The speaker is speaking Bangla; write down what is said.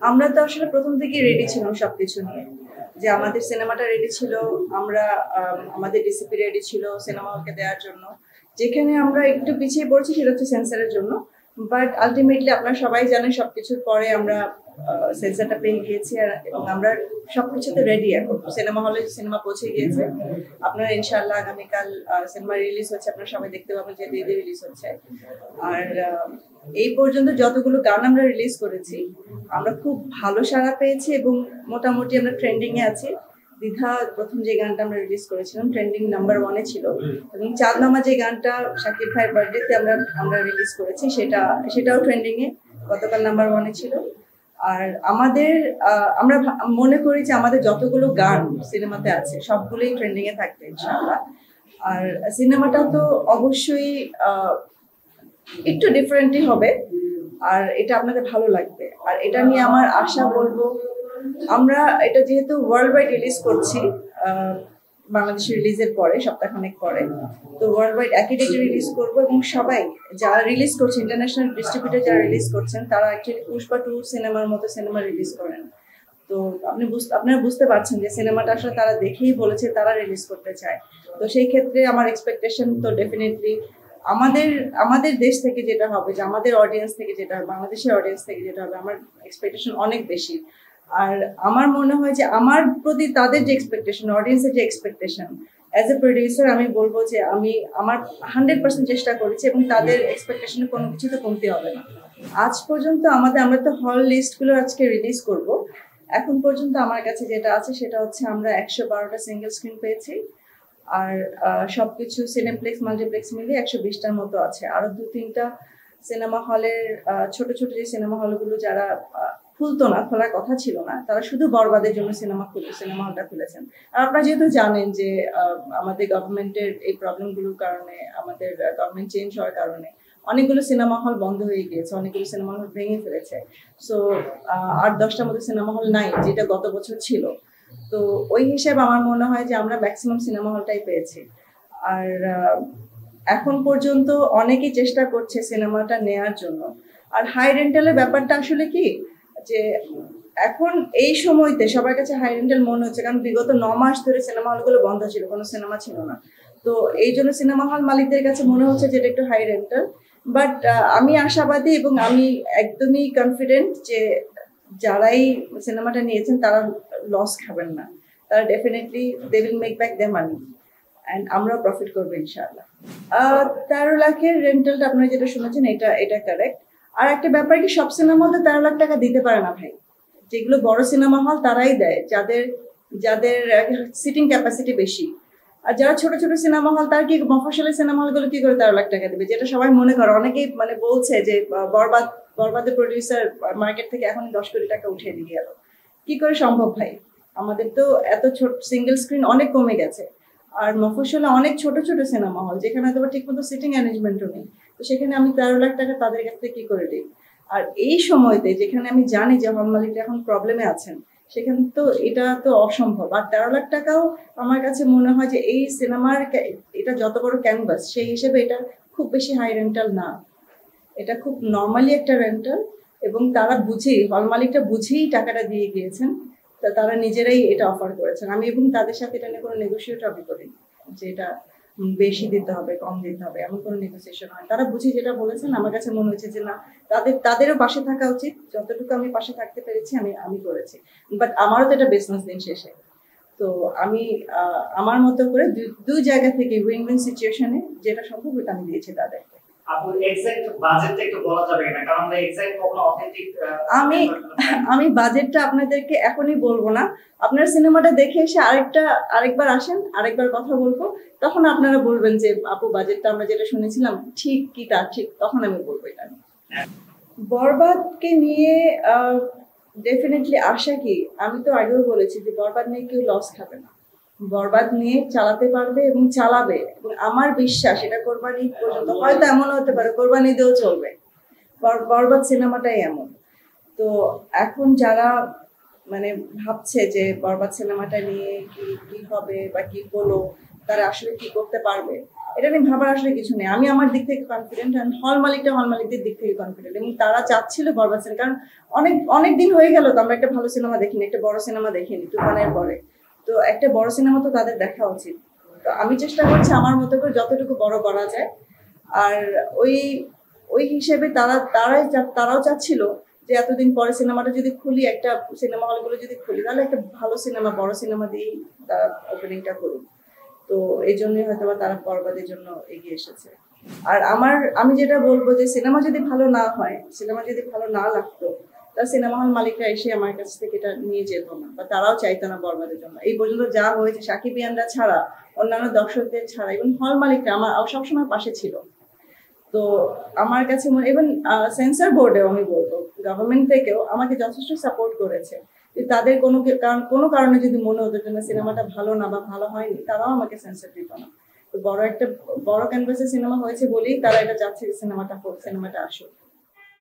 আমরা তো আসলে প্রথম থেকেই রেডি ছিলাম সবকিছু নিয়ে, যে আমাদের সিনেমাটা রেডি ছিল, আমরা আমাদের ডিসিপি রেডি ছিল সিনেমা হলকে দেওয়ার জন্য। যেখানে আমরা একটু পিছিয়ে পড়ছি সেটা হচ্ছে সেন্সারের জন্য, বাট আলটিমেটলি আপনারা সবাই জানেন সবকিছুর পরে আমরা সেন্সারটা পেয়ে গিয়েছি এবং আমরা সবকিছুতে রেডি। এখন সিনেমা হলে সিনেমা পৌঁছে গিয়েছে, আপনারা ইনশাআল্লাহ আগামীকাল সিনেমা রিলিজ হচ্ছে, আপনারা সবাই দেখতে পাবেন যে দিয়ে রিলিজ হচ্ছে। আর এই পর্যন্ত যতগুলো গান আমরা রিলিজ করেছি আমরা খুব ভালো সাড়া পেয়েছি এবং মোটামুটি আমরা ট্রেন্ডিং এ আছি। দ্বিধা প্রথম যে গানটা আমরা রিলিজ করেছিলাম ট্রেন্ডিং নাম্বার 1-এ ছিল, এবং চাঁদনামা যে গানটা শাকিব ভাইয়ের বার্থডেতে আমরা রিলিজ করেছি সেটাও ট্রেন্ডিং এ গতকাল নাম্বার 1-এ ছিল। আর আমরা মনে করি যে আমাদের যতগুলো গান সিনেমাতে আছে সবগুলোই ট্রেন্ডিং এ থাকবে ইনশাআল্লাহ। আর সিনেমাটা তো অবশ্যই একটু ডিফারেন্টই হবে, আর এটা আপনাদের ভালো লাগবে। আর এটা নিয়ে আমার আশা বলবো, আমরা এটা যেহেতু ওয়ার্ল্ড ওয়াইড রিলিজ করছি বাংলাদেশে রিলিজের পরে সপ্তাহখানেক পরে, তো ওয়ার্ল্ড ওয়াইড একই ডেটে রিলিজ করবো এবং সবাই যারা রিলিজ করছে ইন্টারন্যাশনাল ডিস্ট্রিবিউটর যারা রিলিজ করছেন তারা অ্যাকচুয়ালি পুষ্পা 2 সিনেমার মতো সিনেমা রিলিজ করেন। তো আপনারা বুঝতে পারছেন যে সিনেমাটা আসলে তারা দেখেই বলেছে তারা রিলিজ করতে চায়। তো সেই ক্ষেত্রে আমার এক্সপেকটেশন তো ডেফিনেটলি আমাদের দেশ থেকে যেটা হবে, যে আমাদের অডিয়েন্স থেকে যেটা হবে, বাংলাদেশের অডিয়েন্স থেকে যেটা হবে, আমার এক্সপেকটেশন অনেক বেশি। আর আমার মনে হয় যে আমার প্রতি তাদের যে এক্সপেকটেশন, অডিয়েন্সের যে এক্সপেকটেশন, অ্যাজ এ প্রডিউসার আমি বলবো যে আমি আমার 100% চেষ্টা করেছি এবং তাদের এক্সপেকটেশনে কোনো কিছুতে কমতি হবে না। আজ পর্যন্ত আমরা তো হল লিস্টগুলো আজকে রিলিজ করব। এখন পর্যন্ত আমার কাছে যেটা আছে সেটা হচ্ছে আমরা 112টা সিঙ্গেল স্ক্রিন পেয়েছি, আর সবকিছু সিনেপ্লেক্স মাল্টিপ্লেক্স মিলিয়ে 120টার মতো আছে। আরো 2-3টা সিনেমা হলের ছোট ছোট যে সিনেমা হলগুলো যারা খুলতো না, খোলার কথা ছিল না, তারা শুধু বরবাদের জন্য সিনেমা হলটা খুলেছেন। আর আপনারা যেহেতু জানেন যে আমাদের গভর্নমেন্টের এই প্রবলেমগুলোর কারণে, আমাদের গভর্নমেন্ট চেঞ্জ হওয়ার কারণে অনেকগুলো সিনেমা হল বন্ধ হয়ে গিয়েছে, অনেকগুলো সিনেমা হল ভেঙে ফেলেছে। সো 8-10টার মতো সিনেমা হল নাই, যেটা গত বছর ছিল। তো ওই হিসেবে আমার মনে হয় যে আমরা ম্যাক্সিমাম সিনেমা হলটাই পেয়েছি। আর এখন পর্যন্ত অনেকেই চেষ্টা করছে সিনেমাটা নেয়ার জন্য। আর হাই রেন্টালের ব্যাপারটা আসলে কি, যে এখন এই সময়তে সবার কাছে হাই রেন্টাল মনে হচ্ছে, কারণ বিগত 9 মাস ধরে সিনেমা হলগুলো বন্ধ ছিল, কোনো সিনেমা ছিল না। তো এই জন্য সিনেমা হল মালিকদের কাছে মনে হচ্ছে যে এটা একটু হাই রেন্টাল। বাট আমি আশাবাদী এবং আমি একদমই কনফিডেন্ট যে যারাই সিনেমাটা নিয়েছেন তারা লস খাবেন না, তারা definitely they will make back their money and আমরাও প্রফিট করবো ইনশাআল্লাহ। 13 লাখের রেন্টালটা আপনারা যেটা শুনেছেন এটা কারেক্ট। আর একটা ব্যাপার কি, সব সিনেমা হল 13 লাখ টাকা দিতে পারে না ভাই। যেগুলো বড় সিনেমা হল তারাই দেয়, যাদের সিটিং ক্যাপাসিটি বেশি। আর যারা ছোট ছোট সিনেমা হল, তার কি মফস্বলের সিনেমা হলগুলো কি করে 13 লাখ টাকা দেবে, যেটা সবাই মনে করে। অনেকেই মানে বলছে যে বরবাদের প্রডিউসার মার্কেট থেকে এখন 10 কোটি টাকা উঠিয়ে দিয়ে গেল। কি করে সম্ভব ভাই? আমাদের তো এত ছোট সিঙ্গেল স্ক্রিন অনেক কমে গেছে। আর মফস্বলে অনেক ছোট ছোট সিনেমা হল যেখানে হয়তো ঠিক মতো সিটিং অ্যারেঞ্জমেন্টও নেই, তো সেখানে আমি 13 লাখ টাকা তাদের কাছ থেকে কি করে দিই? আর এই সময়তে যেখানে আমি জানি যে হল মালিকরা এখন প্রবলেমে আছেন, সেখানে তো এটা তো অসম্ভব। আর 13 লাখ টাকাও আমার কাছে মনে হয় যে এই সিনেমার এটা যত বড় ক্যানভাস সেই হিসেবে এটা খুব বেশি হাই রেন্টাল না, এটা খুব নর্মালি একটা রেন্টাল। এবং তারা হল মালিকটা বুঝেই টাকাটা দিয়ে গিয়েছেন, তারা নিজেরাই এটা অফার করেছেন। আমি এবং তাদের সাথে এটা নিয়ে কোনো নেগোসিয়েট আমি করি যে এটা বেশি দিতে হবে কম দিতে হবে, এমন কোনো নেগোসিয়েশন হয়। তারা বুঝে যেটা বলেছেন, আমার কাছে মনে হয়েছে যে না, তাদেরও পাশে থাকা উচিত। যতটুকু আমি পাশে থাকতে পেরেছি আমি করেছি। বাট আমারও তো এটা বিজনেস দিন শেষে, তো আমি আমার মতো করে দুই জায়গা থেকে উইন উইন সিচুয়েশনে যেটা সম্ভব ওটা আমি দিয়েছি তাদেরকে। আমি বাজেটটা আপনাদেরকে এখনই বলবো না, আপনারা সিনেমাটা দেখে এসে আরেকবার আসেন, আরেকবার কথা বলবো, তখন আপনারা বলবেন যে আপু বাজেটটা আমরা যেটা শুনেছিলাম ঠিক কি তা ঠিক, তখন আমি বলবো এটা। বরবাদকে নিয়ে ডেফিনেটলি আশা কি, আমি তো আগেও বলেছি যে বরবাদ নিয়ে কেউ লস খাবে না, বরবাদ নিয়ে চালাতে পারবে এবং চালাবে। এবং আমার বিশ্বাস এটা কোরবানি পর্যন্ত, হয়তো এমন হতে পারে কোরবানি দিয়েও চলবে, বরবাদ সিনেমাটাই এমন। তো এখন যারা মানে ভাবছে যে বরবাদ সিনেমাটা নিয়ে কি হবে বা কি হলো, তারা আসলে কি করতে পারবে, এটা নিয়ে ভাবার আসলে কিছু নেই। আমি আমার দিক থেকে কনফিডেন্ট, অ্যান্ড হল মালিকদের দিক থেকে কনফিডেন্ট, এবং তারা চাচ্ছিল বরবাদ সিনেমা, কারণ অনেক অনেক দিন হয়ে গেল তো আমরা একটা ভালো সিনেমা দেখিনি, একটা বড় সিনেমা দেখিনি তুফানের পরে। তো একটা বড় সিনেমা তো তাদের দেখা উচিত। তো আমি চেষ্টা করছি আমার মতো করে যতটুকু বড় করা যায়। আর ওই ওই হিসেবে তারাও চাচ্ছিল যে এতদিন পরে সিনেমাটা যদি খুলি, একটা সিনেমা হলগুলো যদি খুলি, তাহলে একটা ভালো সিনেমা, বড় সিনেমা দিয়েই তারা ওপেনিংটা করুক। তো এই জন্যই হয়তো বা তারা বরবাদের জন্য এগিয়ে এসেছে। আর আমি যেটা বলবো যে সিনেমা যদি ভালো না হয়, সিনেমা যদি ভালো না লাগতো, তাহলে সিনেমা হল মালিকরা এসে আমার কাছ থেকে এটা নিয়ে যেত না, বা তারাও চাইতো না বরবাদের জন্য। এই পর্যন্ত যা হয়েছে, সাকিবিয়ানরা ছাড়া, অন্যান্য দর্শকদের ছাড়া, এবং হল মালিকরা আমার সবসময় পাশে ছিল। তো আমার কাছে ইভেন সেন্সর বোর্ডেও আমি বলবো, গভর্নমেন্ট থেকেও আমাকে যথেষ্ট সাপোর্ট করেছে। যে তাদের কোনো কারণে যদি মনে হতো যে সিনেমাটা ভালো না বা ভালো হয়নি, তারাও আমাকে সেন্সর দিত না। তো বড় ক্যানভাসে সিনেমা হয়েছে বলেই তারা এটা চাচ্ছে যে সিনেমাটা আসুক।